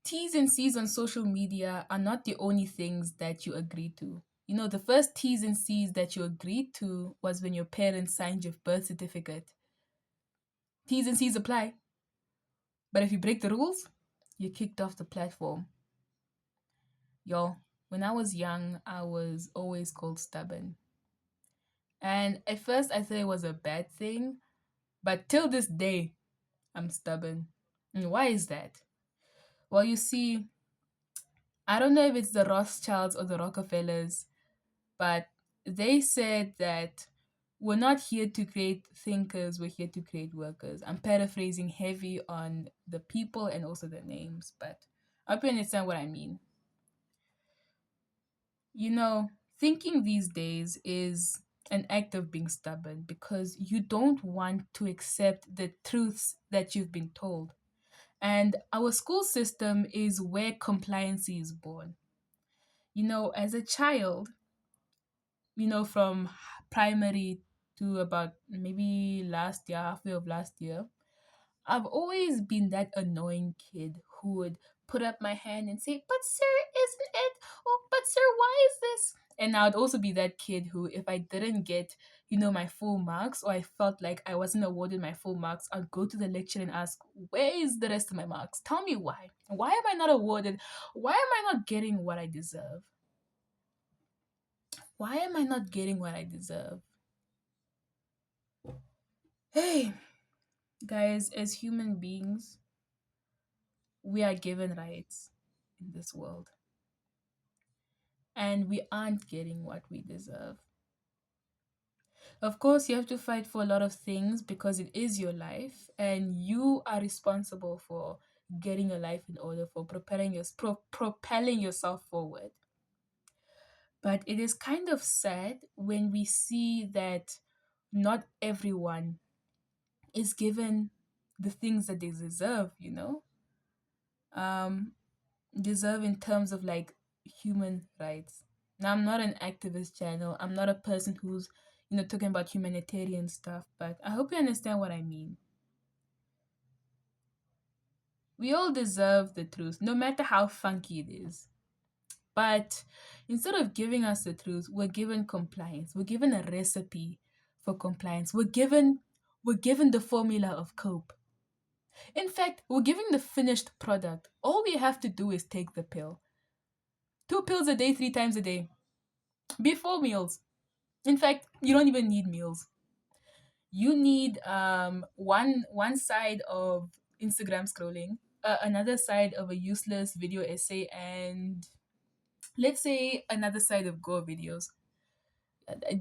T's and C's on social media are not the only things that you agree to. The first T's and C's that you agreed to was when your parents signed your birth certificate. T's and C's apply. But if you break the rules, you're kicked off the platform. Yo, when I was young, I was always called stubborn. And at first, I thought it was a bad thing, but till this day, I'm stubborn. And why is that? Well, you see, I don't know if it's the Rothschilds or the Rockefellers, but they said that we're not here to create thinkers, we're here to create workers. I'm paraphrasing heavy on the people and also the names, but I hope you understand what I mean. Thinking these days is an act of being stubborn because you don't want to accept the truths that you've been told. And our school system is where compliance is born. As a child, from primary to about maybe last year, halfway of last year, I've always been that annoying kid who would put up my hand and say, "But sir, isn't it? Oh, but sir, why is this?" And I would also be that kid who, if I didn't get, my full marks, or I felt like I wasn't awarded my full marks, I'd go to the lecturer and ask, "Where is the rest of my marks? Tell me why. Why am I not awarded? Why am I not getting what I deserve? Why am I not getting what I deserve?" Hey, guys, as human beings, we are given rights in this world, and we aren't getting what we deserve. Of course, you have to fight for a lot of things because it is your life, and you are responsible for getting your life in order, for propelling yourself forward. But it is kind of sad when we see that not everyone is given the things that they deserve. Um, deserve in terms of like human rights. Now, I'm not an activist channel. I'm not a person who's, talking about humanitarian stuff, but I hope you understand what I mean. We all deserve the truth, no matter how funky it is. But instead of giving us the truth, we're given compliance. We're given a recipe for compliance. We're given the formula of cope. In fact, we're given the finished product. All we have to do is take the pill. 2 pills a day, 3 times a day, before meals. In fact, you don't even need meals. You need one side of Instagram scrolling, another side of a useless video essay, and let's say another side of Go videos.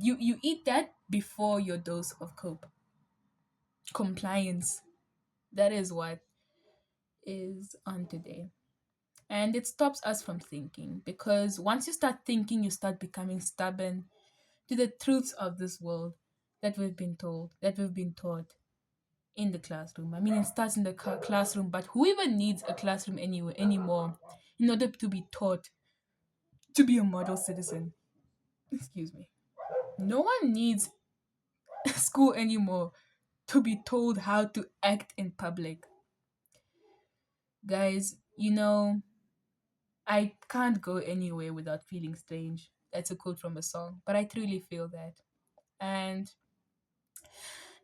You eat that before your dose of cope. Compliance. That is what is on today. And it stops us from thinking because once you start thinking, you start becoming stubborn to the truths of this world that we've been told, that we've been taught in the classroom. I mean, it starts in the classroom, but who even needs a classroom anyway anymore in order to be taught to be a model citizen? Excuse me. No one needs school anymore to be told how to act in public. Guys, I can't go anywhere without feeling strange. That's a quote from a song, but I truly feel that. And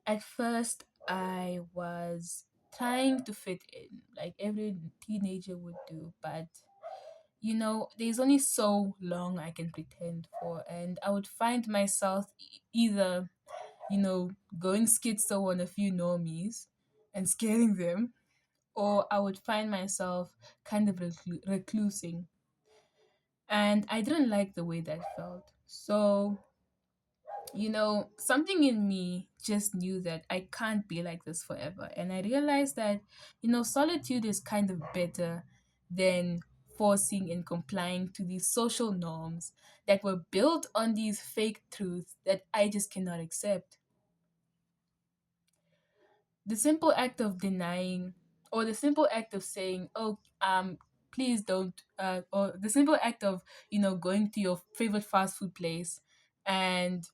at first, I was trying to fit in, like every teenager would do, but there's only so long I can pretend for, and I would find myself either, going schizo on a few normies and scaring them, or I would find myself kind of reclusing, and I didn't like the way that felt. So something in me just knew that I can't be like this forever. And I realized that, solitude is kind of better than forcing and complying to these social norms that were built on these fake truths that I just cannot accept. The simple act of denying, or the simple act of saying, "Oh, please don't," or the simple act of, going to your favorite fast food place and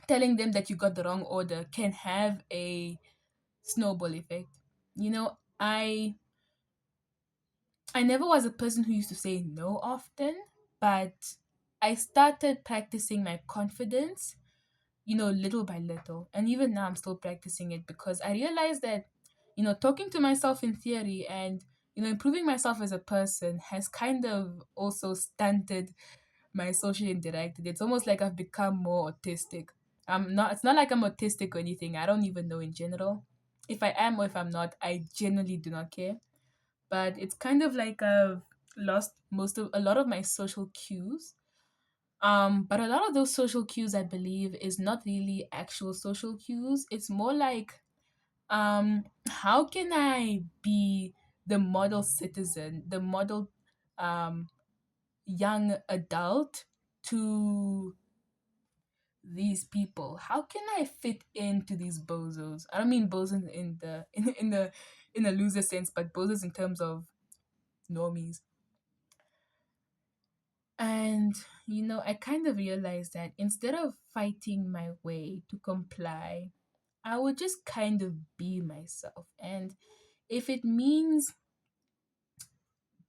telling them that you got the wrong order can have a snowball effect. I I never was a person who used to say no often, but I started practicing my confidence, little by little. And even now, I'm still practicing it because I realized that, talking to myself in theory and, improving myself as a person has kind of also stunted my social interacting. It's almost like I've become more autistic. It's not like I'm autistic or anything. I don't even know in general. If I am or if I'm not, I genuinely do not care. But it's kind of like I've lost a lot of my social cues. But a lot of those social cues, I believe, is not really actual social cues. It's more like, how can I be the model citizen, the model um young adult to these people? How can I fit into these bozos? I don't mean bozos in the in a loser sense, but bozos in terms of normies. And I kind of realized that instead of fighting my way to comply, I would just kind of be myself. And if it means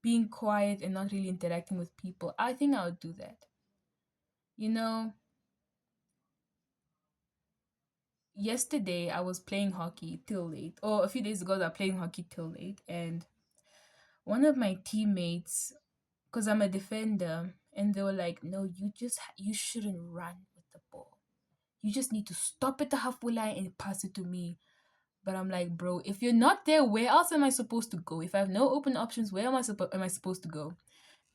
being quiet and not really interacting with people, I think I would do that. You know, Yesterday I was playing hockey till late, or a few days ago I was playing hockey till late, and one of my teammates, because I'm a defender, and they were like, "No, you shouldn't run with the ball. You just need to stop at the halfway line and pass it to me." But I'm like, bro, if you're not there, where else am I supposed to go? If I have no open options, where am I supposed to go?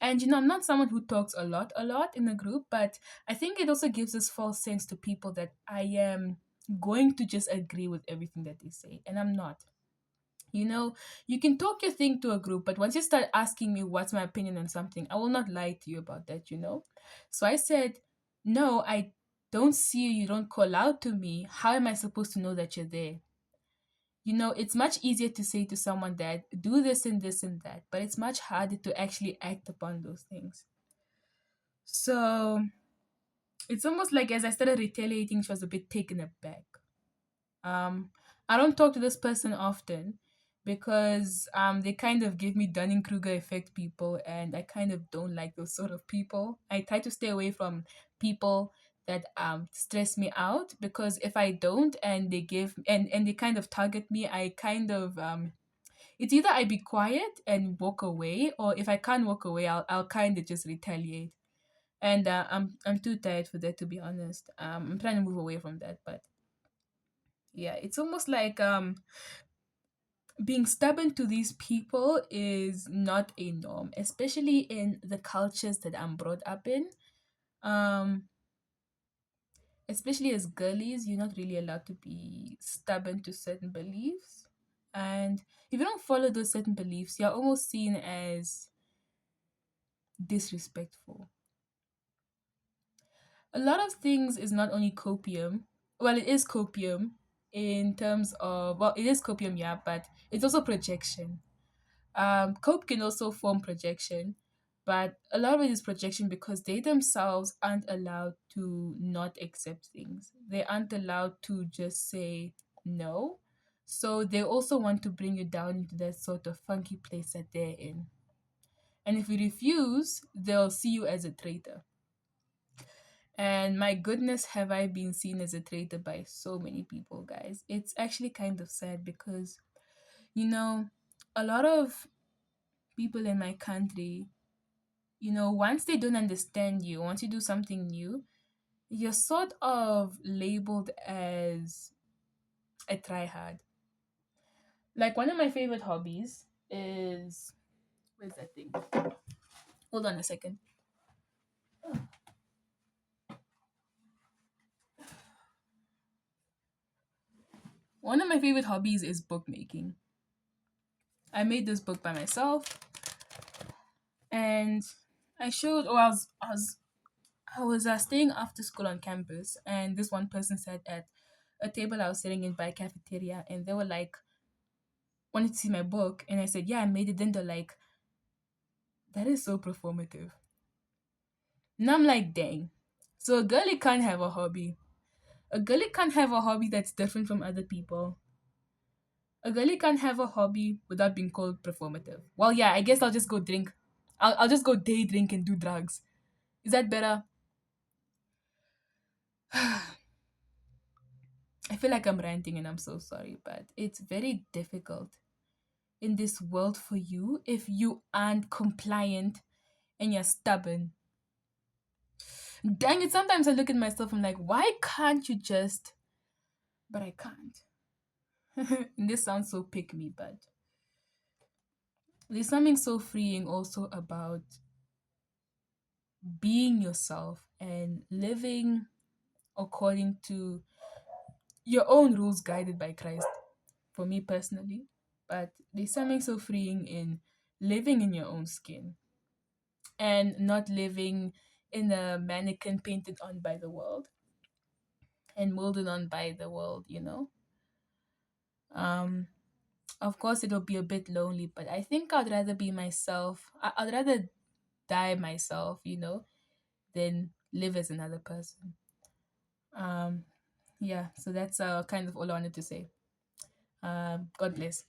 And I'm not someone who talks a lot in a group, but I think it also gives this false sense to people that I am going to just agree with everything that they say, and I'm not. You know, you can talk your thing to a group, but once you start asking me what's my opinion on something, I will not lie to you about that. So I said, no, I don't see you, you don't call out to me. How am I supposed to know that you're there? It's much easier to say to someone that do this and this and that, but it's much harder to actually act upon those things. So it's almost like as I started retaliating, she was a bit taken aback. Um, I don't talk to this person often because they kind of give me Dunning Kruger effect people, and I kind of don't like those sort of people. I try to stay away from people that stress me out, because if I don't and they give and they kind of target me, I kind of it's either I be quiet and walk away, or if I can't walk away, I'll kind of just retaliate. And I'm too tired for that, to be honest. I'm trying to move away from that, but yeah, it's almost like being stubborn to these people is not a norm, especially in the cultures that I'm brought up in. Um, Especially as girlies, you're not really allowed to be stubborn to certain beliefs. And if you don't follow those certain beliefs, you're almost seen as disrespectful. A lot of things is not only copium. Well, it is copium in terms of, well, it is copium, yeah, but it's also projection. Cope can also form projection, but a lot of it is projection because they themselves aren't allowed to not accept things. They aren't allowed to just say no. So they also want to bring you down into that sort of funky place that they're in. And if you refuse, they'll see you as a traitor. And my goodness, have I been seen as a traitor by so many people, guys. It's actually kind of sad because, you know, a lot of people in my country, once they don't understand you, once you do something new, you're sort of labeled as a tryhard. Like one of my favorite hobbies is, where's that thing? Hold on a second. One of my favorite hobbies is bookmaking. I made this book by myself, and I showed, or I was staying after school on campus, and this one person sat at a table I was sitting in by a cafeteria, and they were like, wanted to see my book, and I said, "Yeah, I made it." Then they're like, "That is so performative." And I'm like, "Dang." So a girlie can't have a hobby. A girlie can't have a hobby that's different from other people. A girlie can't have a hobby without being called performative. Well, yeah, I guess I'll just go drink. I'll just go day drink and do drugs. Is that better? I feel like I'm ranting and I'm so sorry, but it's very difficult in this world for you if you aren't compliant and you're stubborn. Dang it, sometimes I look at myself and I'm like, why can't you just. But I can't. And this sounds so pick me, but there's something so freeing also about being yourself and living according to your own rules guided by Christ, for me personally. But there's something so freeing in living in your own skin and not living in a mannequin painted on by the world and molded on by the world. Um, of course, it'll be a bit lonely, but I think I'd rather be myself. I'd rather die myself, than live as another person. Um, yeah, so that's kind of all I wanted to say. God bless.